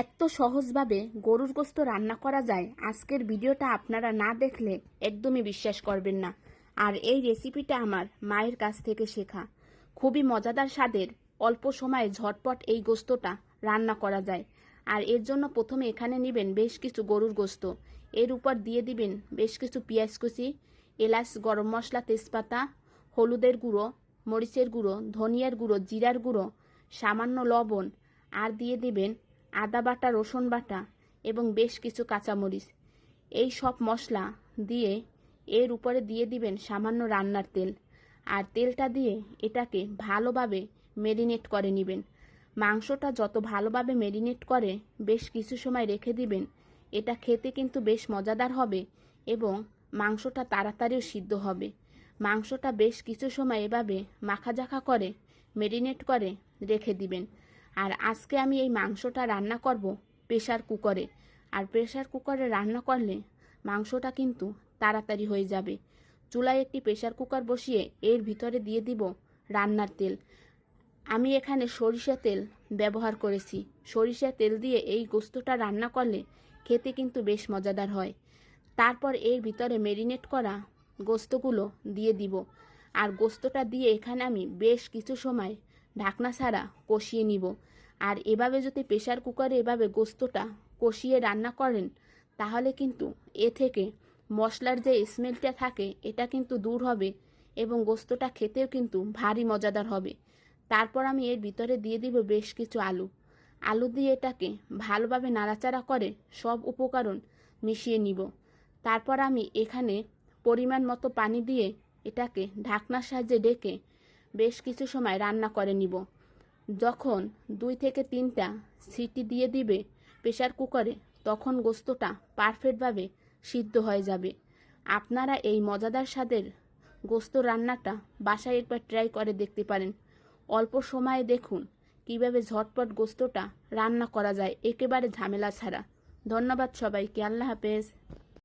এত সহজভাবে গরুর গোশত রান্না করা যায়, আজকের ভিডিওটা আপনারা না দেখলে একদমই বিশ্বাস করবেন না। আর এই রেসিপিটা আমার মায়ের কাছ থেকে শেখা। খুবই মজাদার স্বাদের, অল্প সময়ে ঝটপট এই গোশতটা রান্না করা যায়। আর এর জন্য প্রথমে এখানে নেবেন বেশ কিছু গরুর গোশত, এর উপর দিয়ে দিবেন বেশ কিছু পেঁয়াজ কুচি, এলাচ, গরম মশলা, তেজপাতা, হলুদের গুঁড়ো, মরিচের গুঁড়ো, ধনিয়ার গুঁড়ো, জিরার গুঁড়ো, সামান্য লবণ, আর দিয়ে দিবেন আদা বাটা, রসুন বাটা এবং বেশ কিছু কাঁচামরিচ। এই সব মশলা দিয়ে এর উপরে দিয়ে দিবেন সামান্য রান্নার তেল। আর তেলটা দিয়ে এটাকে ভালোভাবে মেরিনেট করে নেবেন। মাংসটা যত ভালোভাবে মেরিনেট করে বেশ কিছু সময় রেখে দিবেন, এটা খেতে কিন্তু বেশ মজাদার হবে এবং মাংসটা তাড়াতাড়িও সিদ্ধ হবে। মাংসটা বেশ কিছু সময় এভাবে মাখাজাখা করে মেরিনেট করে রেখে দিবেন। আর আজকে আমি এই মাংসটা রান্না করব প্রেশার কুকারে। আর প্রেশার কুকারে রান্না করলে মাংসটা কিন্তু তাড়াতাড়ি হয়ে যাবে। চুলায় একটি প্রেশার কুকার বসিয়ে এর ভিতরে দিয়ে দিব রান্নার তেল। আমি এখানে সরিষা তেল ব্যবহার করেছি। সরিষা তেল দিয়ে এই গোশতটা রান্না করলে খেতে কিন্তু বেশ মজাদার হয়। তারপর এর ভিতরে মেরিনেট করা গোশতগুলো দিয়ে দিব। আর গোশতটা দিয়ে এখানে আমি বেশ কিছু সময় ঢাকনা ছাড়া কষিয়ে নিব। আর এভাবে যদি প্রেশার কুকারে এভাবে গোশতটা কষিয়ে রান্না করেন তাহলে কিন্তু এ থেকে মশলার যে স্মেলটা থাকে এটা কিন্তু দূর হবে এবং গোশতটা খেতেও কিন্তু ভারী মজাদার হবে। তারপর আমি এর ভিতরে দিয়ে দিব বেশ কিছু আলু দিয়ে এটাকে ভালোভাবে নাড়াচাড়া করে সব উপকরণ মিশিয়ে নিব। তারপর আমি এখানে পরিমাণ মতো পানি দিয়ে এটাকে ঢাকনার সাহায্যে ঢেকে বেশ কিছু সময় রান্না করে নিব। যখন 2 থেকে 3টা সিটি দিয়ে দিবে প্রেশার কুকারে, তখন গোশতটা পারফেক্টভাবে সিদ্ধ হয়ে যাবে। আপনারা এই মজাদার স্বাদের গোশত রান্নাটা বাসায় একবার ট্রাই করে দেখতে পারেন। অল্প সময়ে দেখুন কিভাবে ঝটপট গোশতটা রান্না করা যায় একেবারে ঝামেলা ছাড়া। ধন্যবাদ সবাইকে। আল্লাহ হাফেজ।